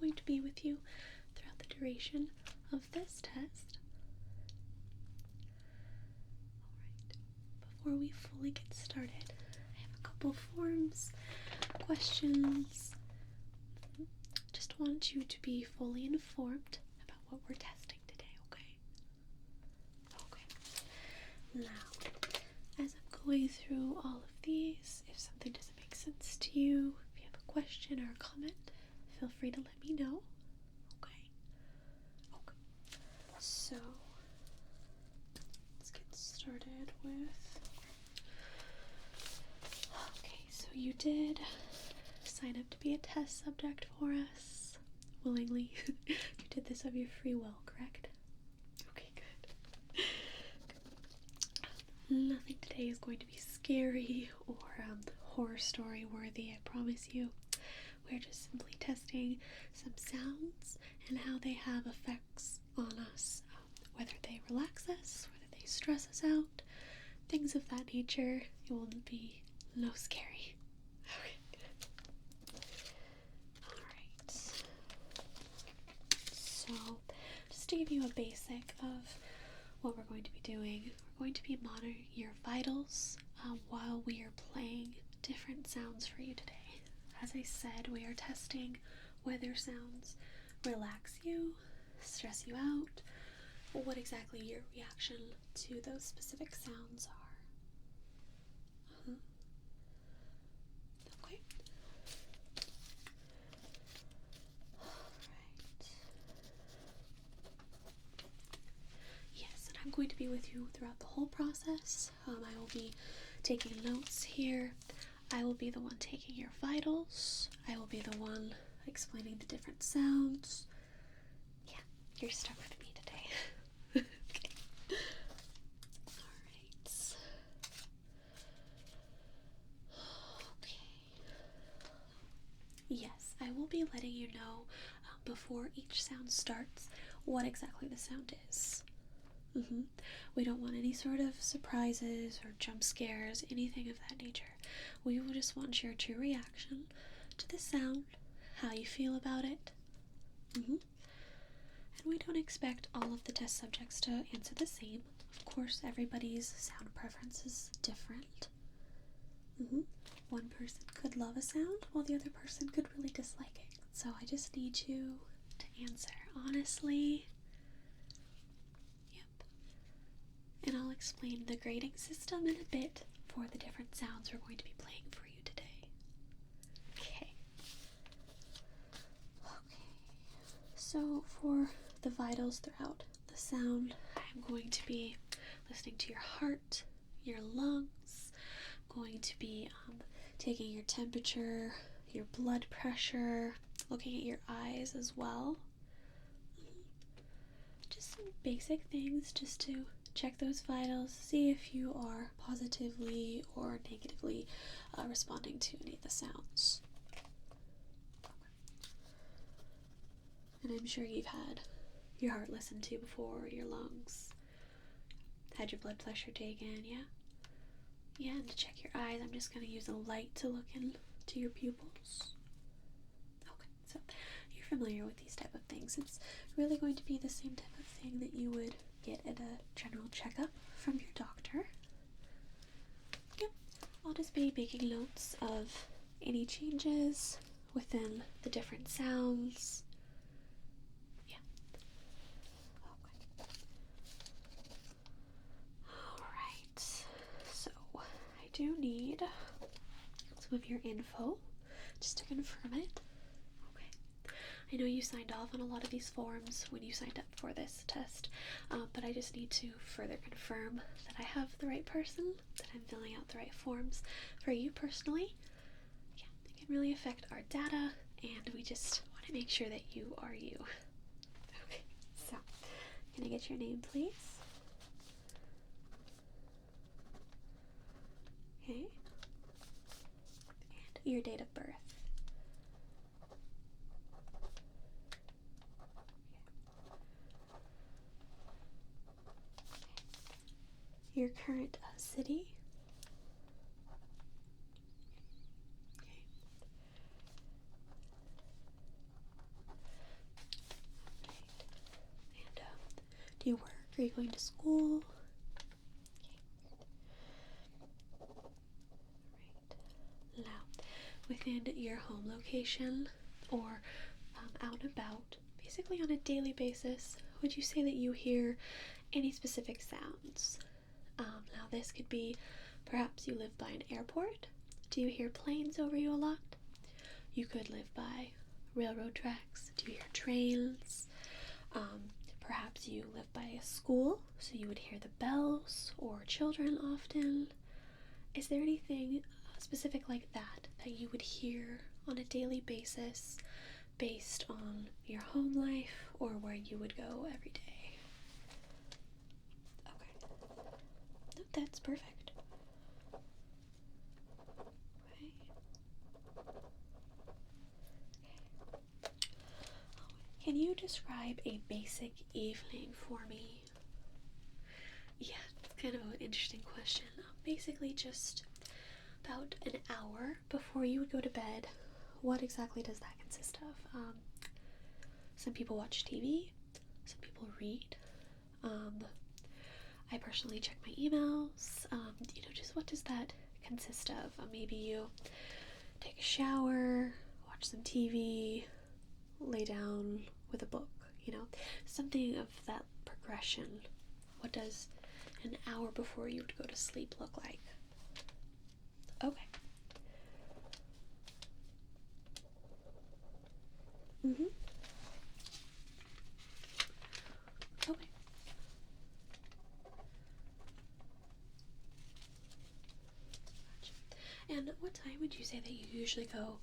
going to be with you throughout the duration of this test. Alright, before we fully get started, I have a couple forms, questions. Just want you to be fully informed about what we're testing today, okay? Okay. Now, as I'm going through all of these, if something doesn't make sense to you, if you have a question or a comment, feel free to let me know. Okay? Okay. So, let's get started with... Okay, so you did sign up to be a test subject for us willingly. You did this of your free will, correct? Okay, good. Nothing today is going to be scary or horror story worthy, I promise you. We're just simply testing some sounds and how they have effects on us, whether they relax us, whether they stress us out, things of that nature. It will be no scary. Okay. Alright. So, just to give you a basic of what we're going to be doing, we're going to be monitoring your vitals while we are playing different sounds for you today. As I said, we are testing whether sounds relax you, stress you out, or what exactly your reaction to those specific sounds are. Okay. Alright. Yes, and I'm going to be with you throughout the whole process. I will be taking notes here. I will be the one taking your vitals. I will be the one explaining the different sounds. Yeah, you're stuck with me today. Okay. Alright. Okay. Yes, I will be letting you know before each sound starts what exactly the sound is. We don't want any sort of surprises or jump scares, anything of that nature. We will just want your true reaction to the sound, how you feel about it. And we don't expect all of the test subjects to answer the same. Of course, everybody's sound preference is different. One person could love a sound, while the other person could really dislike it. So I just need you to answer honestly. And I'll explain the grading system in a bit for the different sounds we're going to be playing for you today. Okay. So for the vitals throughout the sound, I'm going to be listening to your heart, your lungs. I'm going to be taking your temperature, your blood pressure, looking at your eyes as well. Just some basic things just to check those vitals, see if you are positively or negatively responding to any of the sounds. And I'm sure you've had your heart listened to before, your lungs, had your blood pressure taken, yeah? Yeah, and to check your eyes, I'm just going to use a light to look into your pupils. Okay, so you're familiar with these type of things. It's really going to be the same type of thing that you would get at a general checkup from your doctor. Yep, I'll just be making notes of any changes within the different sounds. Yeah. Okay. Alright, so I do need some of your info just to confirm it. I know you signed off on a lot of these forms when you signed up for this test, but I just need to further confirm that I have the right person, that I'm filling out the right forms for you personally. Yeah, it can really affect our data, and we just want to make sure that you are you. Okay, so can I get your name, please? Okay, and your date of birth. Your current city. Okay. Do you work? Are you going to school? Right. Now, within your home location or out and about, basically on a daily basis, would you say that you hear any specific sounds? Now, this could be perhaps you live by an airport. Do you hear planes over you a lot? You could live by railroad tracks. Do you hear trains? Perhaps you live by a school, so you would hear the bells or children often. Is there anything specific like that that you would hear on a daily basis based on your home life or where you would go every day? Okay. No, that's perfect. Okay. Can you describe a basic evening for me? Yeah, it's kind of an interesting question. Basically just about an hour before you would go to bed. What exactly does that consist of? Some people watch TV, some people read. I personally check my emails. Just what does that consist of? Maybe you take a shower, watch some TV, lay down with a book, something of that progression. What does an hour before you would go to sleep look like? Okay. Okay. Gotcha. And what time would you say that you usually go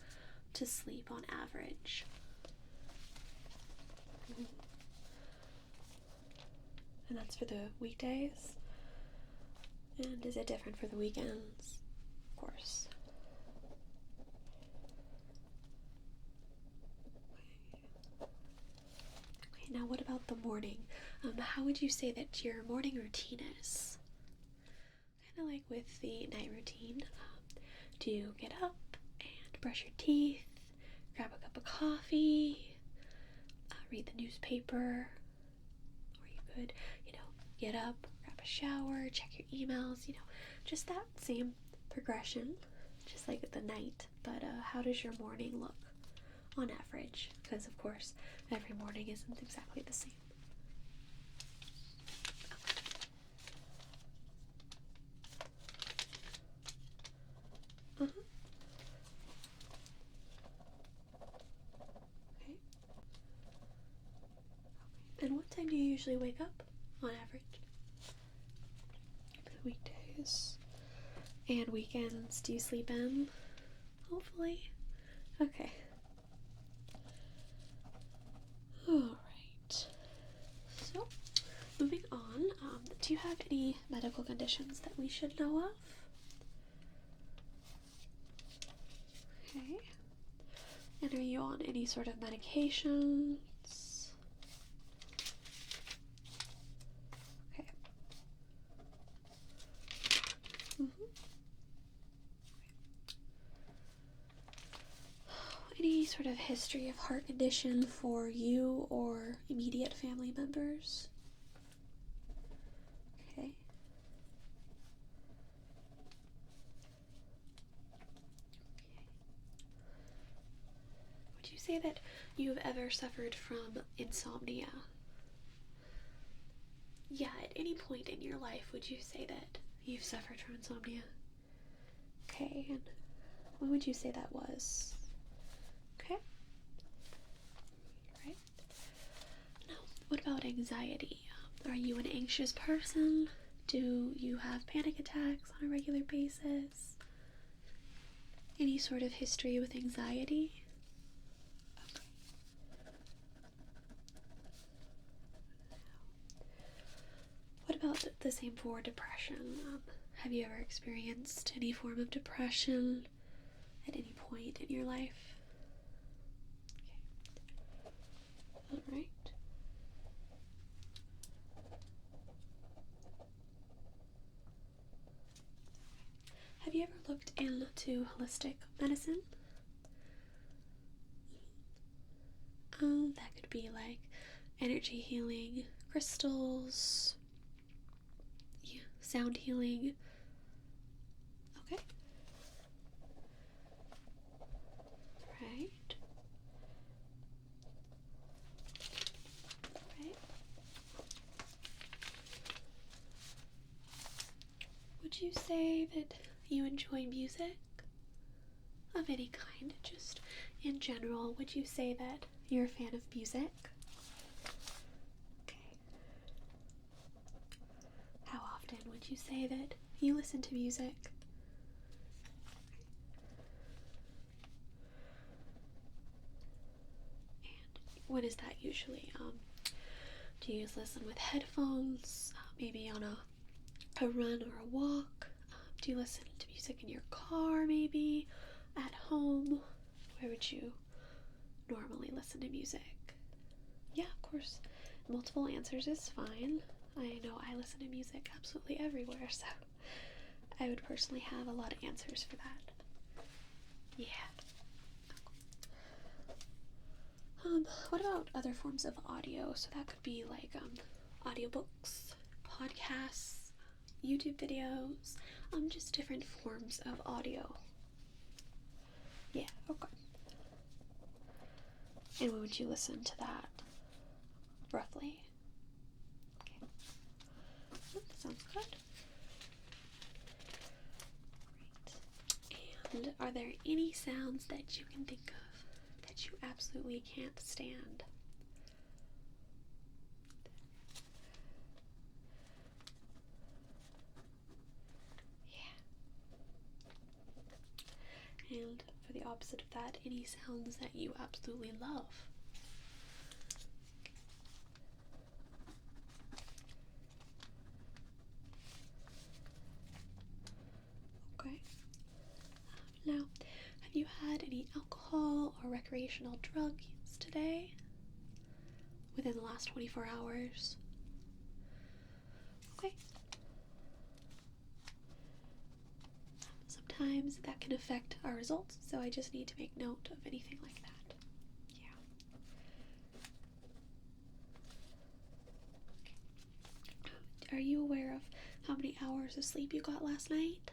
to sleep on average? And that's for the weekdays? And is it different for the weekends? Of course. Okay, now what about the morning? How would you say that your morning routine is? Kind of like with the night routine. Do you get up and brush your teeth, grab a cup of coffee, read the newspaper, or you could, get up, grab a shower, check your emails, just that same progression, just like the night. But how does your morning look on average? Because, of course, every morning isn't exactly the same. Okay. And what time do you usually wake up on average? Weekdays. And weekends, do you sleep in? Hopefully. Okay. Alright. So, moving on, do you have any medical conditions that we should know of? Okay. And are you on any sort of medications? Okay. Any sort of history of heart condition for you or immediate family members? Okay. Would you say that you've ever suffered from insomnia? Yeah, at any point in your life, would you say that you've suffered from insomnia? Okay, and when would you say that was? Okay. Right. Now, what about anxiety? Are you an anxious person? Do you have panic attacks on a regular basis? Any sort of history with anxiety? Okay. What about the same for depression? Have you ever experienced any form of depression at any point in your life? Okay. All right. Have you ever looked into holistic medicine? That could be like energy healing, crystals, yeah, sound healing. Okay. Right. Right. Would you say that you enjoy music of any kind? Just in general, would you say that you're a fan of music? Okay. How often would you say that you listen to music? And when is that usually? Do you listen with headphones? Maybe on a run or a walk? Do you listen to music in your car, maybe? At home? Where would you normally listen to music? Yeah, of course. Multiple answers is fine. I know I listen to music absolutely everywhere, so I would personally have a lot of answers for that. Yeah. What about other forms of audio? So that could be like audiobooks, podcasts, YouTube videos, just different forms of audio. Yeah, okay. And when would you listen to that, roughly? Okay. That sounds good. Great. And are there any sounds that you can think of that you absolutely can't stand? And for the opposite of that, any sounds that you absolutely love? Okay. Now, have you had any alcohol or recreational drug use today? Within the last 24 hours? Okay. Sometimes that can affect our results, so I just need to make note of anything like that. Yeah. Okay. Are you aware of how many hours of sleep you got last night?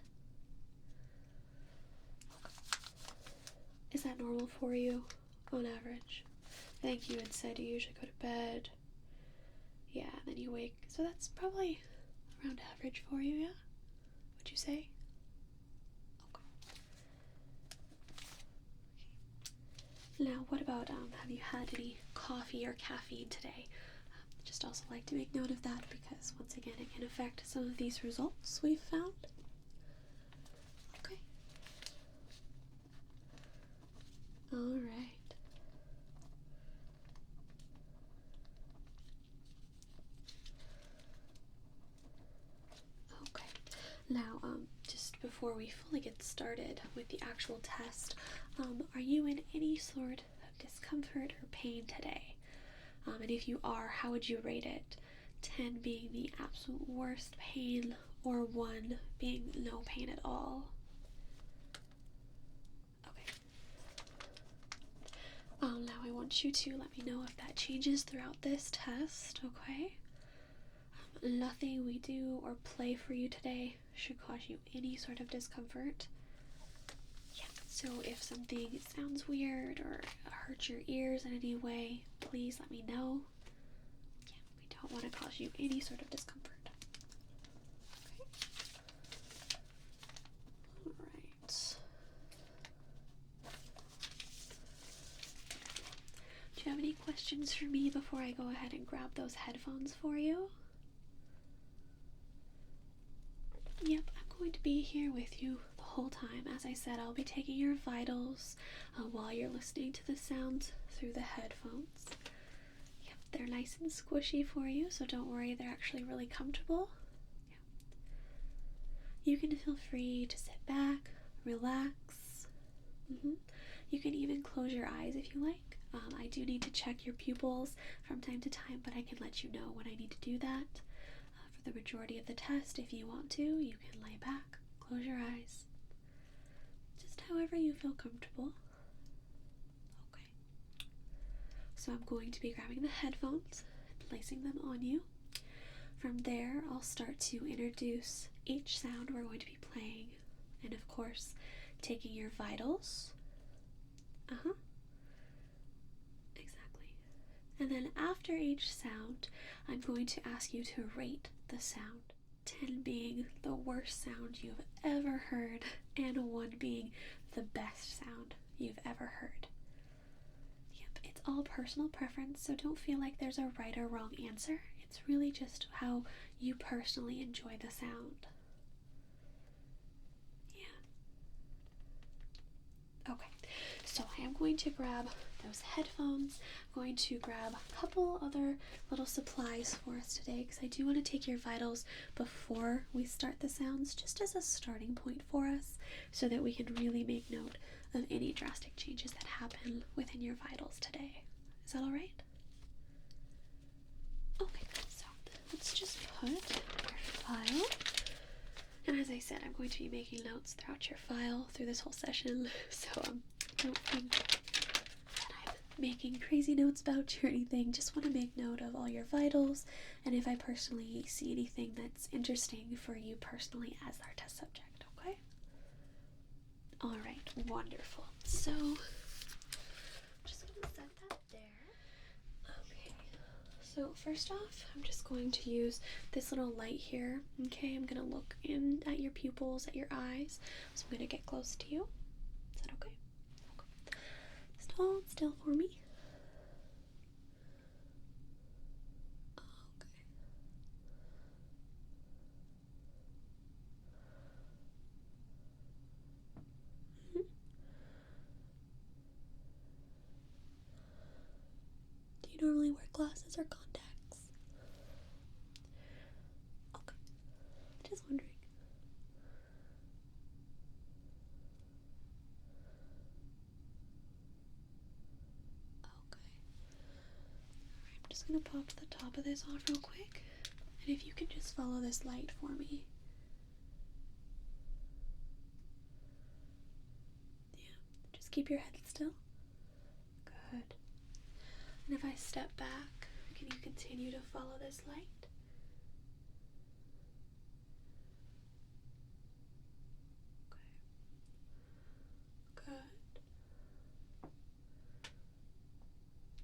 Is that normal for you, on average? I think you had said you usually go to bed. Yeah, and then you wake. So that's probably around average for you, yeah? Would you say? Now, what about, have you had any coffee or caffeine today? Just also like to make note of that because, once again, it can affect some of these results we've found. Okay. Alright. Okay. Now, just before we fully get started with the actual test, are you in any sort of discomfort or pain today? And if you are, how would you rate it? 10 being the absolute worst pain, or 1 being no pain at all? Okay. Now I want you to let me know if that changes throughout this test, okay? Nothing we do or play for you today should cause you any sort of discomfort. Yeah, so if something sounds weird or hurts your ears in any way, please let me know. Yeah, we don't want to cause you any sort of discomfort. Okay. Alright. Do you have any questions for me before I go ahead and grab those headphones for you? Yep, I'm going to be here with you the whole time. As I said, I'll be taking your vitals while you're listening to the sounds through the headphones. Yep, they're nice and squishy for you, so don't worry, they're actually really comfortable. Yep. You can feel free to sit back, relax. You can even close your eyes if you like. I do need to check your pupils from time to time, but I can let you know when I need to do that. For the majority of the test, if you want to, you can lay back, close your eyes, just however you feel comfortable. Okay. So I'm going to be grabbing the headphones placing them on you. From there, I'll start to introduce each sound we're going to be playing, and of course, taking your vitals. Exactly. And then after each sound, I'm going to ask you to rate the sound. 10 being the worst sound you've ever heard, and 1 being the best sound you've ever heard. Yep, it's all personal preference, so don't feel like there's a right or wrong answer. It's really just how you personally enjoy the sound. Yeah. Okay, so I am going to grab those headphones. I'm going to grab a couple other little supplies for us today because I do want to take your vitals before we start the sounds, just as a starting point for us, so that we can really make note of any drastic changes that happen within your vitals today. Is that all right? Okay, so let's just put your file. And as I said, I'm going to be making notes throughout your file through this whole session, so don't think that I'm making crazy notes about you or anything. Just want to make note of all your vitals, and if I personally see anything that's interesting for you personally as our test subject, okay? Alright, wonderful. So, just going to set that there. Okay, so first off, I'm just going to use this little light here. Okay, I'm going to look in at your pupils, at your eyes. So I'm going to get close to you. Is that okay? Okay. Just hold still for me. Okay. Do you normally wear glasses or contacts? Okay. Just wondering. Okay. Alright, I'm just going to pop the top of this off real quick. And if you can just follow this light for me. Yeah, just keep your head still. Good. And if I step back, can you continue to follow this light? Okay. Good.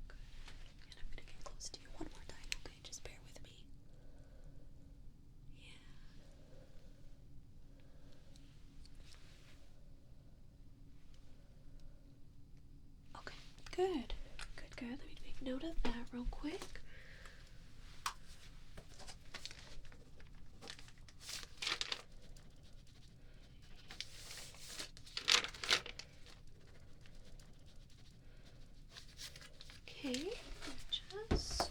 Good. And I'm going to get close to you one more time, okay? Just bear with me. Yeah. Okay. Good. Good, good. Let me make note of that real quick. Okay, just...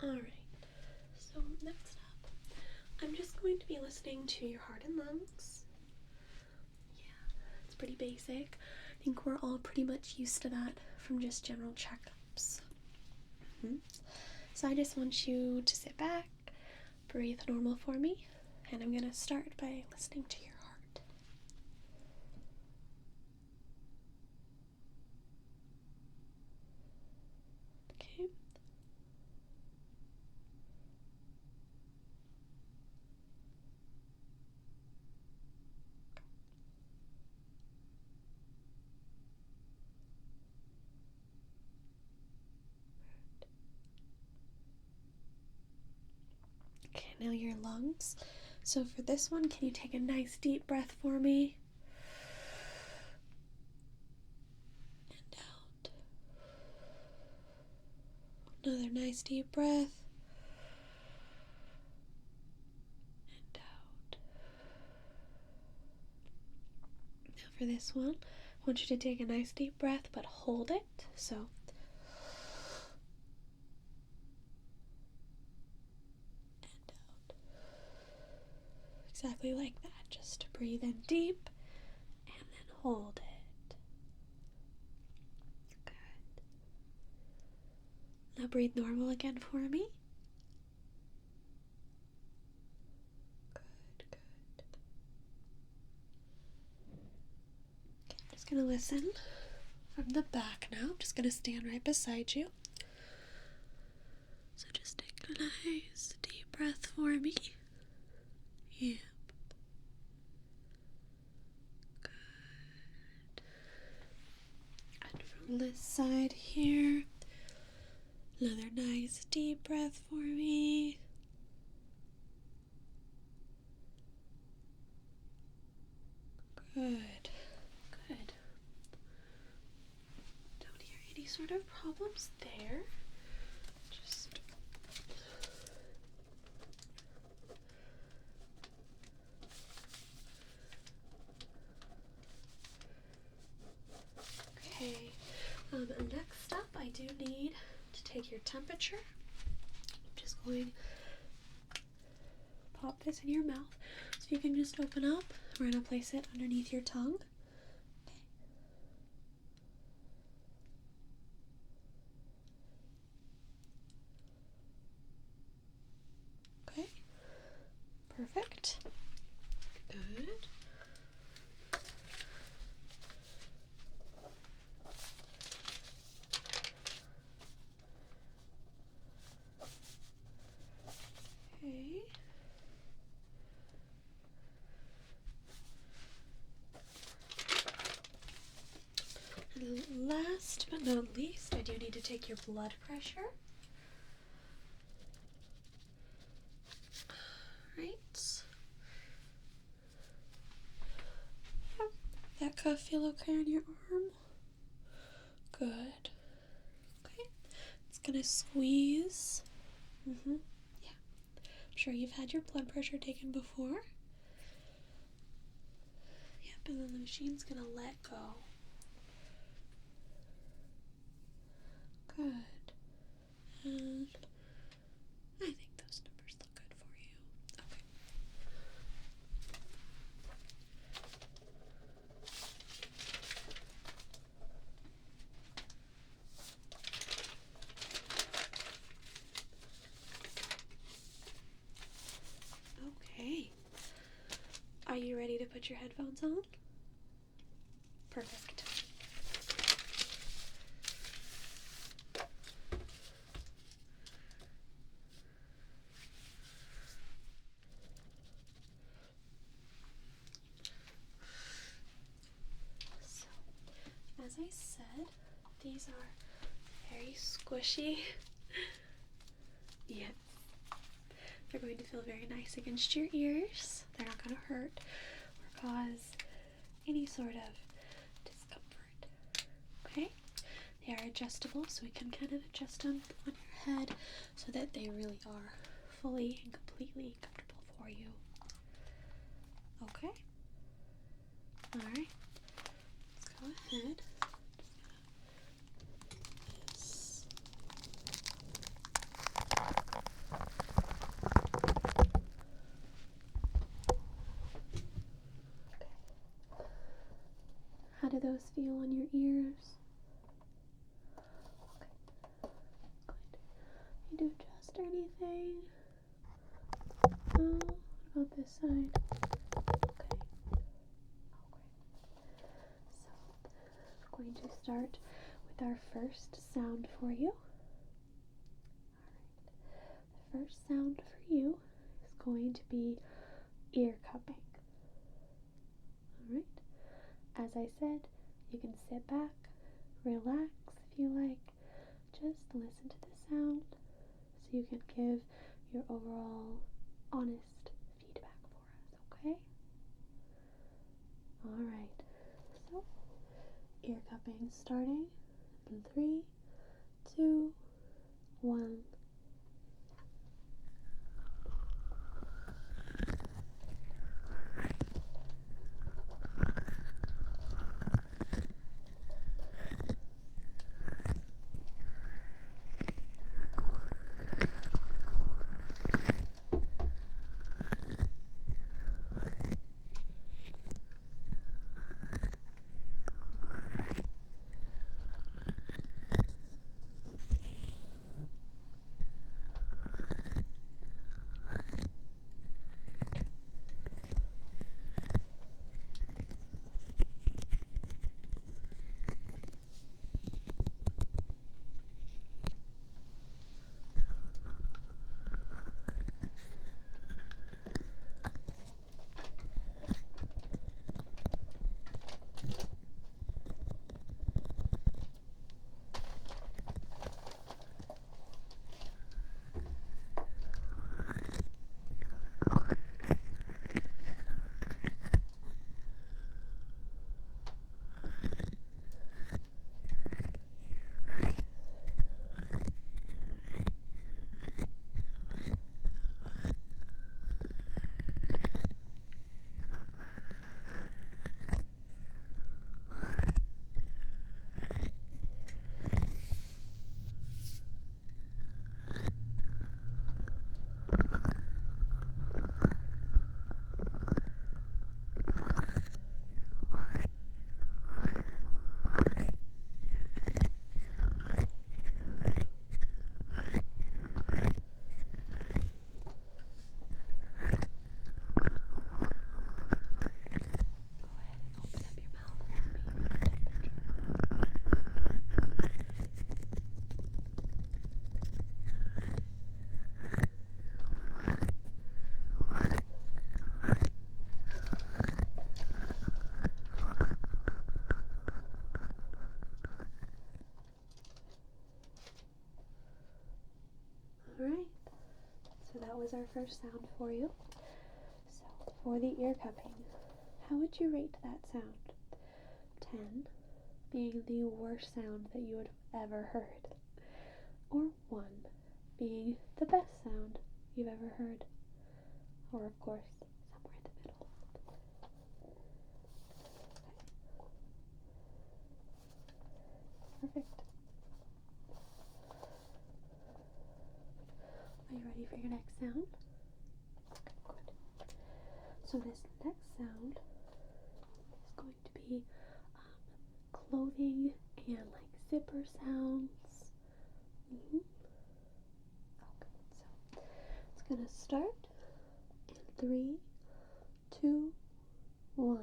Alright, so next up, I'm just going to be listening to your heart and lungs. Yeah, it's pretty basic. I think we're all pretty much used to that from just general checkups. So I just want you to sit back, breathe normal for me, and I'm going to start by listening to your heart. Okay. Okay, now your lungs. So for this one, can you take a nice deep breath for me? And out. Another nice deep breath. And out. Now for this one, I want you to take a nice deep breath, but hold it. So and out. Exactly like that. Just breathe in deep and then hold it. Good. Now breathe normal again for me. Good, good. Okay, I'm just going to listen from the back now. I'm just going to stand right beside you. So just take a nice deep breath for me. Yep. Good. And from this side here, another nice deep breath for me. Good. Good. Don't hear any sort of problems there. Just okay. Next up, I do need to take your temperature. I'm just going to pop this in your mouth. So you can just open up. We're going to place it underneath your tongue. Okay. Perfect. Good. Okay. And last but not least, I do need to take your blood pressure. Right. Yep. That cuff feel okay on your arm? Good. Okay. It's gonna squeeze. Yeah. I'm sure you've had your blood pressure taken before. Yep, and then the machine's gonna let go. Good. And I think those numbers look good for you. Okay. Okay. Are you ready to put your headphones on? Perfect. So, as I said, these are very squishy. Yes. They're going to feel very nice against your ears. They're not going to hurt or cause any sort of discomfort. Okay? They are adjustable, so we can kind of adjust them on your head so that they really are fully and completely comfortable for you. Okay? Alright. Let's go ahead. How do those feel on your ears? Okay, good. Need to adjust anything? No? What about this side? Okay. So, we're going to start with our first sound for you. Alright. The first sound for you is going to be ear cupping. Alright. As I said, you can sit back, relax if you like, just listen to the sound so you can give your overall honest feedback for us, okay? Alright, so ear cupping starting in 3, 2, 1. was our first sound for you. So, for the ear cupping, how would you rate that sound? 10 being the worst sound that you would have ever heard, or 1 being the best sound you've ever heard, or of course, somewhere in the middle. Perfect. Are you ready for your next sound? Okay, good. So this next sound is going to be clothing and like zipper sounds. Okay, so it's gonna start in 3, 2, 1.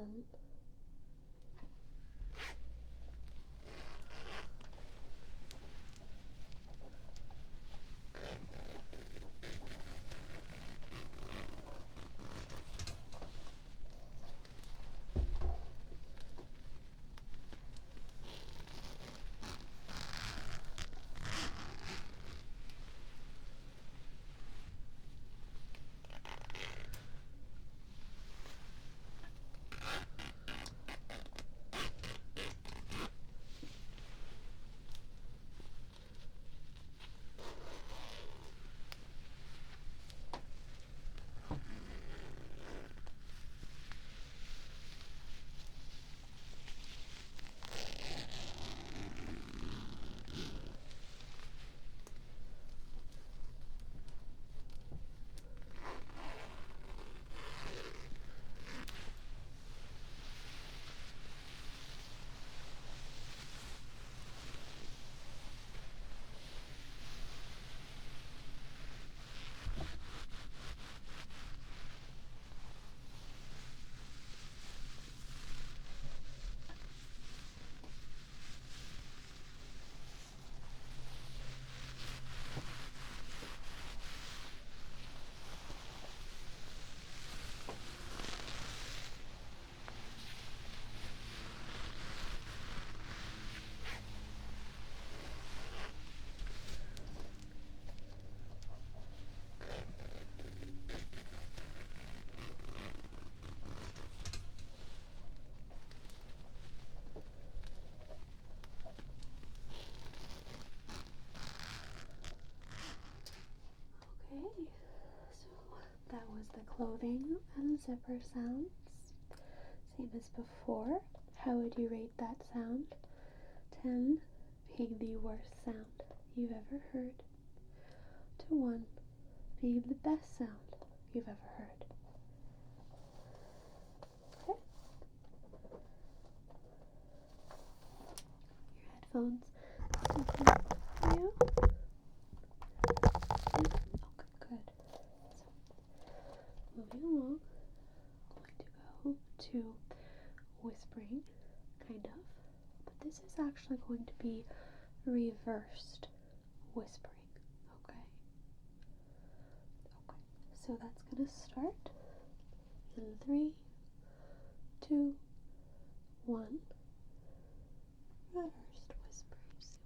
Okay, so that was the clothing and zipper sounds. Same as before. How would you rate that sound? 10 being the worst sound you've ever heard, to 1 being the best sound you've ever heard. Okay. Your headphones still connect for you? Okay, good. So, moving along, I'm going to go to whispering, kind of, but this is actually going to be reversed whispering, okay? Okay, so that's going to start in 3, 2, 1. Reversed whispers.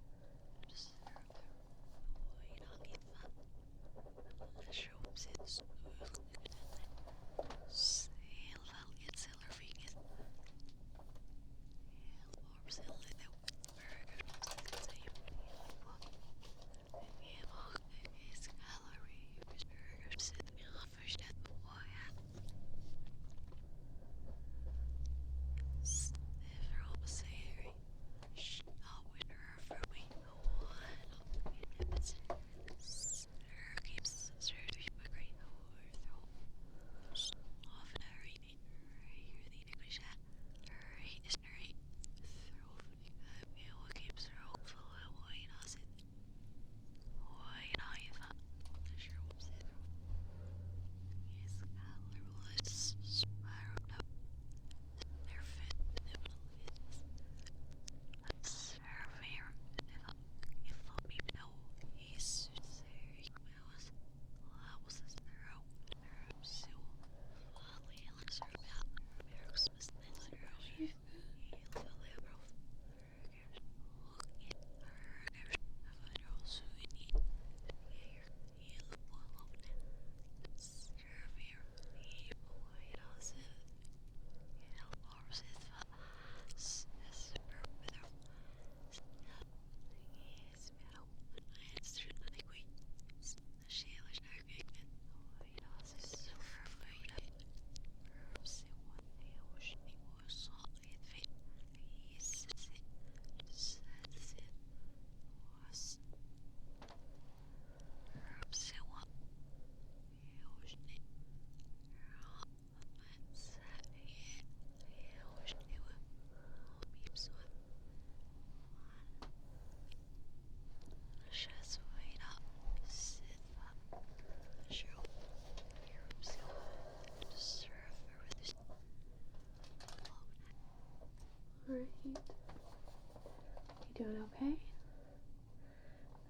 doing okay?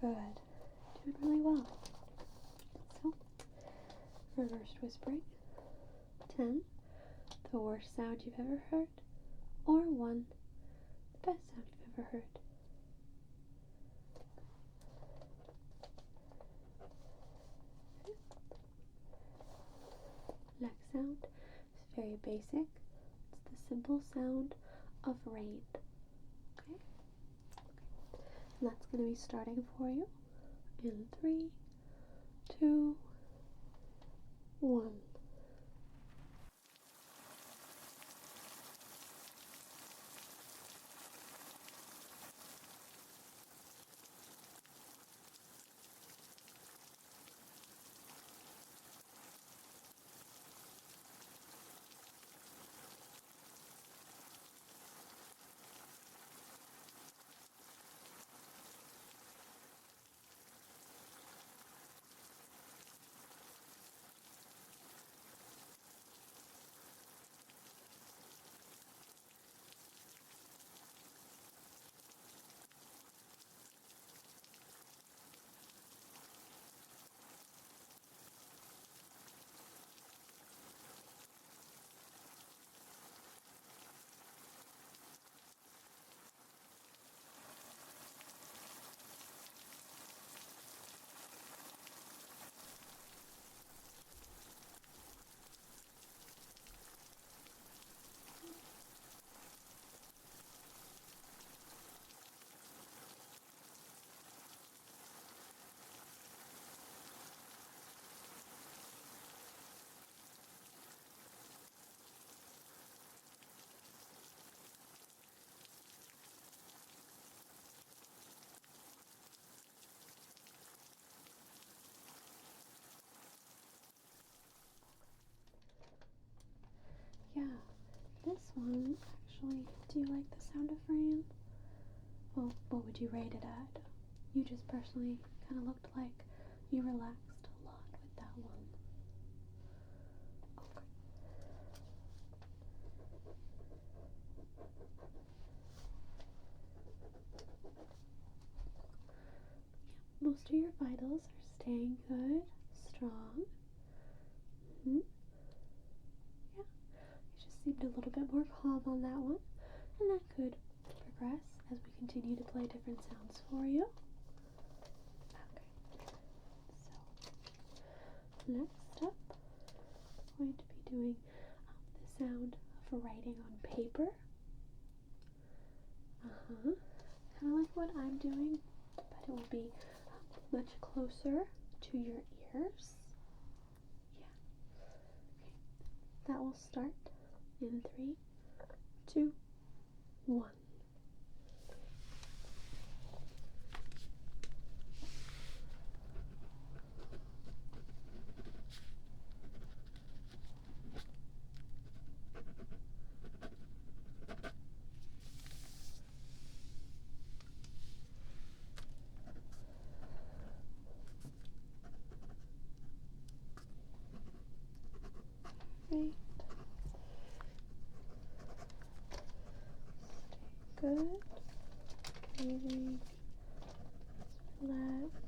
Good. Doing really well. So, reversed whispering. 10, the worst sound you've ever heard. Or 1, the best sound you've ever heard. Next sound is very basic. It's the simple sound of rain. Okay? And that's going to be starting for you in 3, 2, 1. Yeah, this one actually, do you like the sound of rain? Well, what would you rate it at? You just personally kind of looked like you relaxed a lot with that one. Okay. Yeah, most of your vitals are staying good, strong. Yeah, you just seemed a little bit more calm on that one, and that could progress as we continue to play different sounds for you. Okay, so next up, I'm going to be doing the sound of writing on paper. Kind of like what I'm doing, but it will be much closer to your ears. Yeah. Okay. That will start in 3, 2, 1. Right. Stay good. Breathing. Relaxed.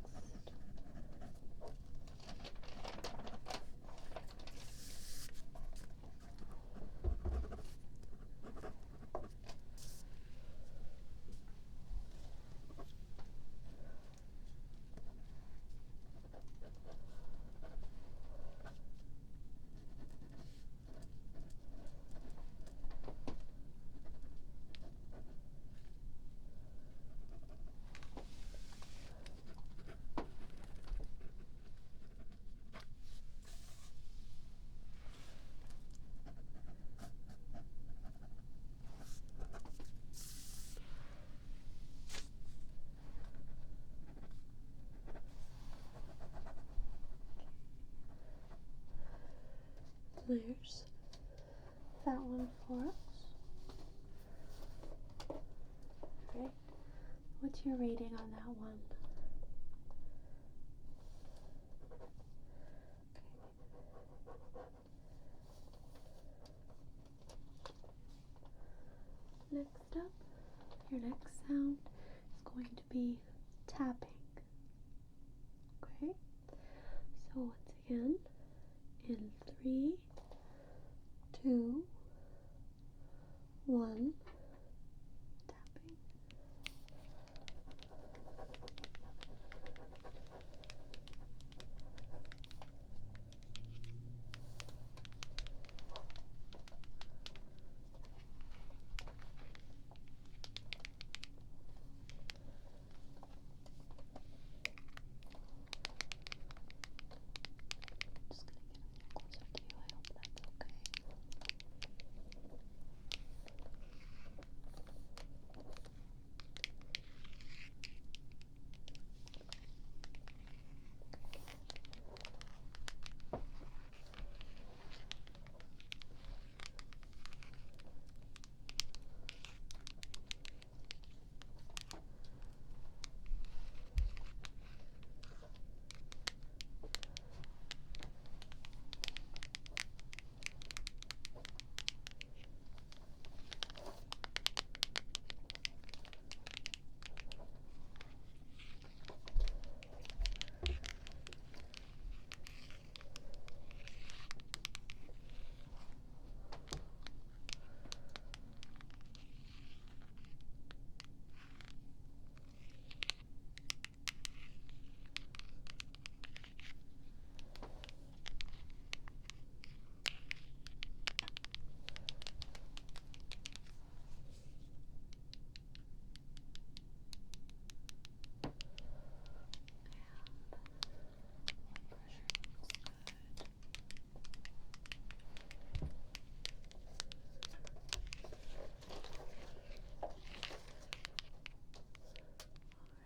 There's that one for us. Right. What's your rating on that one? Okay. Next up, your next sound is going to be tapping. Okay, so once again, in 3, 2, 1, tapping. Just gonna get a little closer to you. I hope that's okay.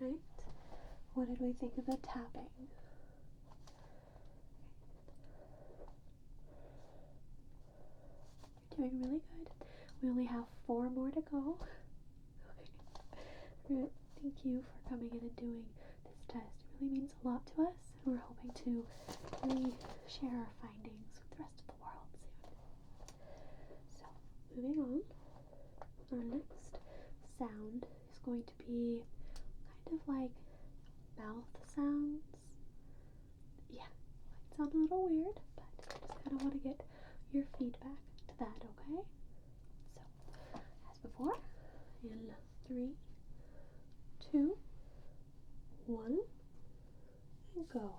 Right? What did we think of the tapping? You're doing really good. We only have 4 more to go. Okay. Thank you for coming in and doing this test. It really means a lot to us, and we're hoping to really share our findings with the rest of the world soon. So, moving on, our next sound is going to be kind of like mouth sounds. Yeah, might sound a little weird, but I just kind of want to get your feedback to that, okay? So, as before, in 3, 2, 1, and go.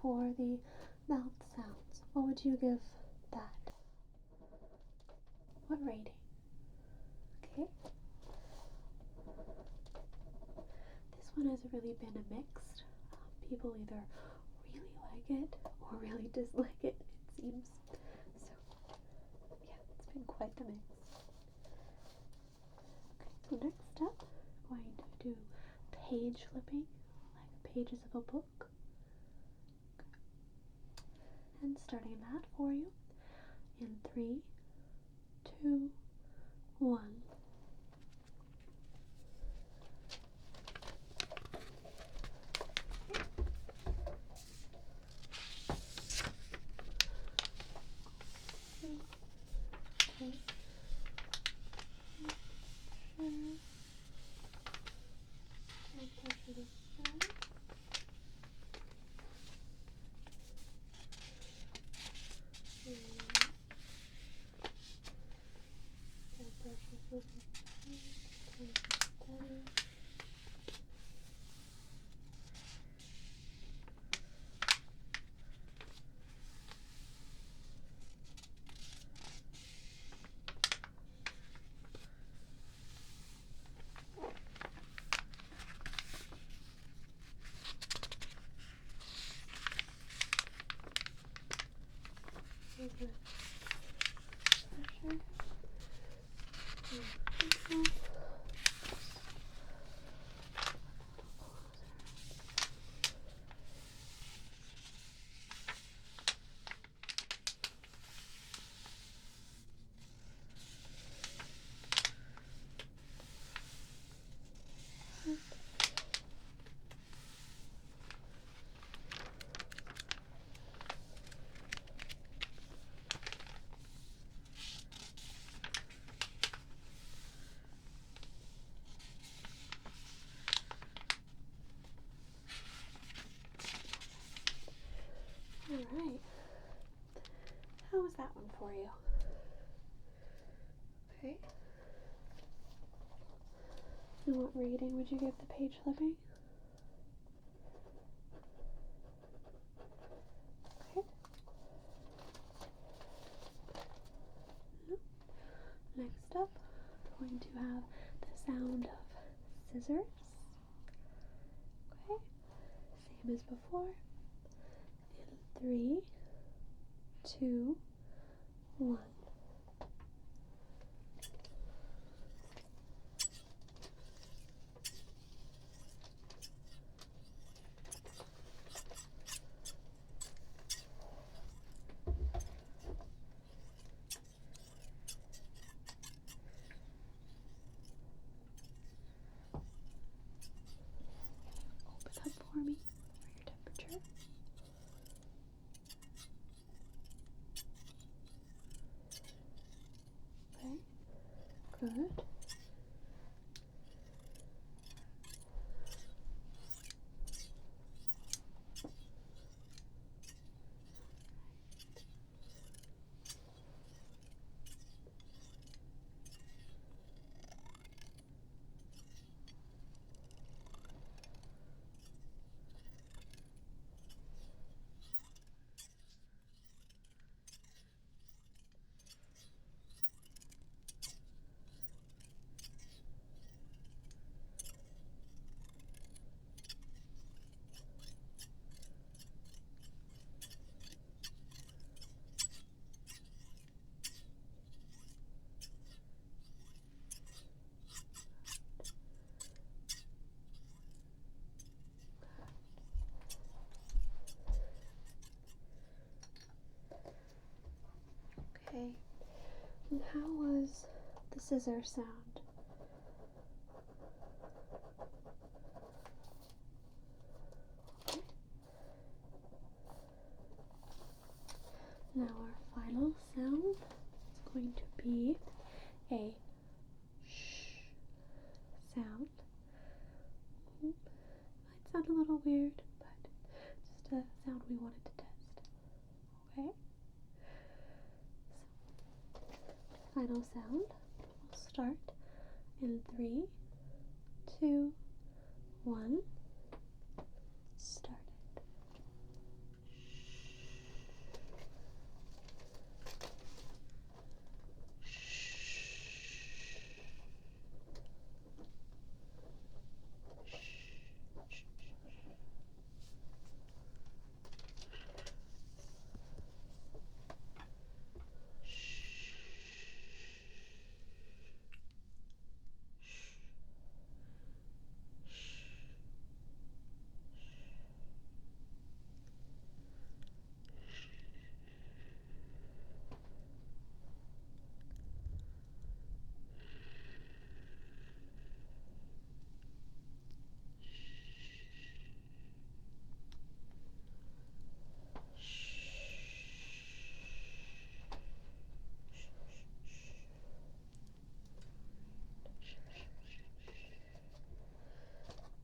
For the mouth sounds, what would you give that? What rating? Okay. This one has really been a mixed. People either really like it or really dislike it, it seems. So, yeah, it's been quite the mix. Okay, so next up, we're going to do page flipping, like pages of a book. And starting that for you in 3, 2, 1. Alright. How was that one for you? Okay. And what rating would you give the page flipping? Okay. Next up, we're going to have the sound of scissors. Okay. Same as before. In 3, 2, 1. Open up for me for your temperature. Okay, good. Okay, and how was the scissor sound? Okay. Now our final sound is going to be a shh sound. Might sound a little weird, but just a sound we wanted to test. Okay? Final sound will start in 3, 2, 1. Started.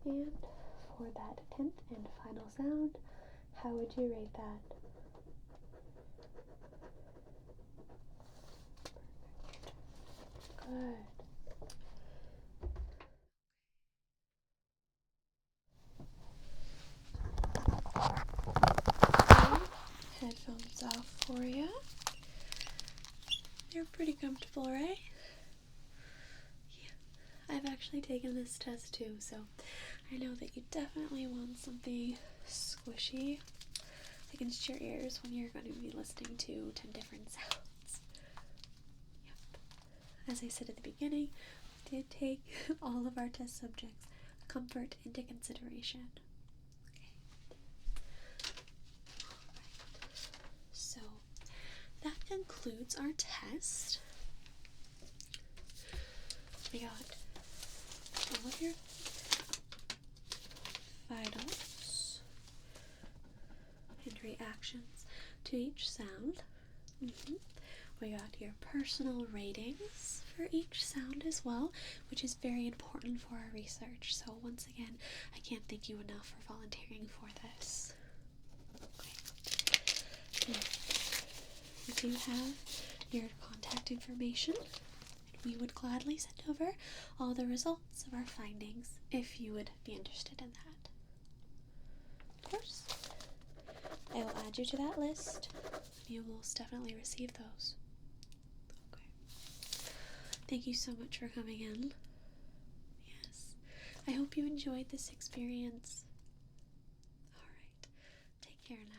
And for that 10th and final sound, how would you rate that? Good. comfortable, right? Yeah. I've actually taken this test too, so I know that you definitely want something squishy against your ears when you're going to be listening to 10 different sounds. Yep. As I said at the beginning, we did take all of our test subjects' comfort into consideration. Okay. Alright. So that concludes our test. We got all of your vitals and reactions to each sound. We got your personal ratings for each sound as well, which is very important for our research. So once again, I can't thank you enough for volunteering for this. Okay. We do have your contact information. We would gladly send over all the results of our findings if you would be interested in that. Of course, I will add you to that list. You will most definitely receive those. Okay. Thank you so much for coming in. Yes. I hope you enjoyed this experience. Alright. Take care now.